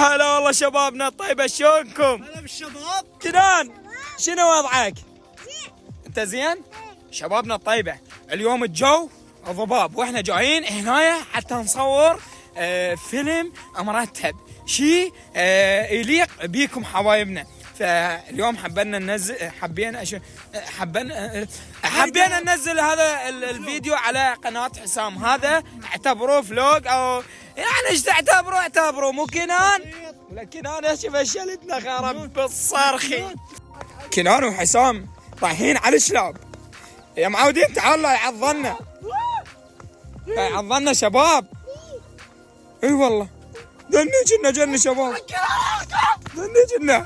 هلا والله شبابنا الطيبة، شلونكم؟ هلا بالشباب. كنان شنو وضعك؟ انت زين؟ شبابنا الطيبة، اليوم الجو ضباب واحنا جايين هنايا حتى نصور فيلم مرتب شيء يليق بيكم حبايبنا. فاليوم حبينا ننزل هذا الفيديو على قناة حسام. هذا اعتبروه فلوج او يعني ايش اعتبروه مو كنان؟ لا كنان ايش فشلتنا خرب بالصرخي. كنان وحسام رايحين على الشلاب يا معودين، تعالوا يعضلنا شباب. اي والله جن شباب، جن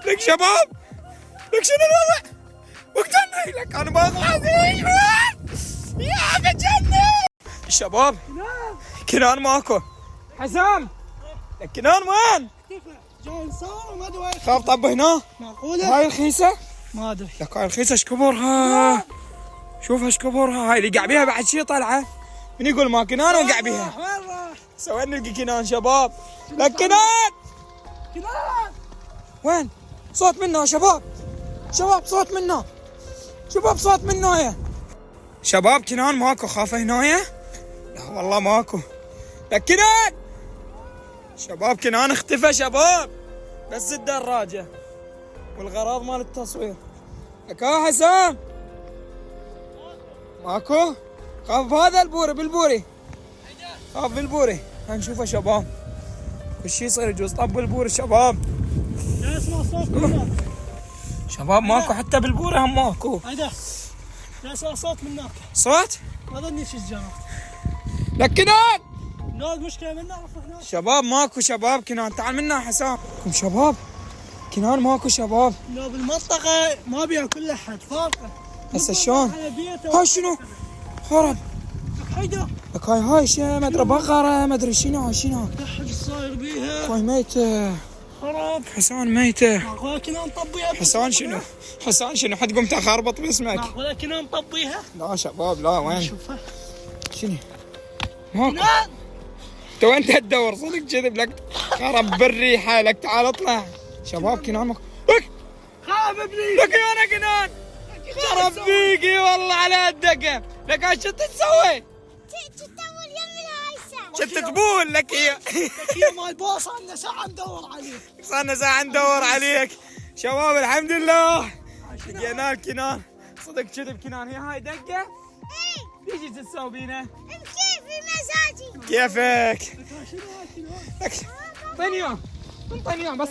لك شباب، لك شنو الوضع؟ وقتلني لك انا بضحك يا بجنن. شباب كنان ماكو. حسام كنان وين؟ جاي نصور ما ادري وين. خاف طب هنا معقولة؟ هاي رخيصة؟ ما ادري. لك هاي رخيصة ايش كبرها؟ شوف ايش كبرها، هاي اللي قاع بيها بعد شي طالعة. من يقول ما كنان وقاع بيها؟ وين راح؟ سوين نلقي كنان شباب. لك كنان وين؟ صوت منه شباب، صوت منه يا شباب. كنان ماكو، خافه هنايا؟ لا والله ماكو. لك كنان شباب، كنان اختفى شباب، بس الدراجة والغراض مال التصوير. لك ها حسام ماكو. خاف هذا بالبوري خاف بالبوري. هنشوفه شباب، كل شي يصير يجوز. طب بالبوري شباب، لا اسمع صوت منك شباب ماكو حتى بالبوري هم ماكو. هيدا لا اسمع صوت منك. صوت؟ ما ظني شي الجنات. لك كنان لا المشكلة منا عرف هناك. شباب ماكو شباب. كنان تعال منا حسام. شباب كنان ماكو شباب. لا بالمنطقة ما بيها كل احد فارقة. هسه شلون؟ هاي شنو؟ خرب. هيدا لك هاي شي ما ادري بقرة ما ادري شنو. الحج صاير بيها. هاي ميتة. خراب. حسان ميتة. معقولة كنا نطبيها؟ حسان شنو حد قمت اخربط باسمك؟ معقولة كنا نطبيها؟ لا شباب لا. وين؟ شوفها شنو؟ ماكو. انت وين تدور صدق كذب لك خرب بالريحة. لك تعال اطلع شباب. كنان ماكو. لك خاف ابني. لك انا كنان خرب فيكي والله على الدقة. لك هاي شو تسوي؟ شت تبول لك هي. هي مال باص. صارنا ساعة ندور عليك. شباب الحمد لله لقينا الكنان. صدق كذب كنان. هي هاي دقة؟ تيجي تسوي بينا؟ بكيفي مزاجي. كيفك؟ لك طيني يوم بس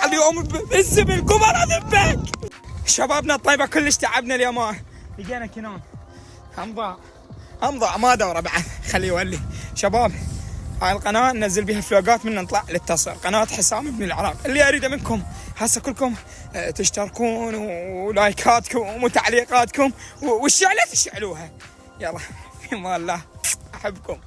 اليوم بالزبل قمر اذبك. شبابنا الطيبة كلش تعبنا اليوم. لقينا كنان هم ضاع ما دوره بعد. خليه يولي. شباب هاي القناة ننزل بها فلوقات من نطلع للتصوير. قناة حسام بن العراق. اللي اريده منكم هسه كلكم تشتركون ولايكاتكم وتعليقاتكم والشعلة تشعلوها. يلا في امان الله، احبكم.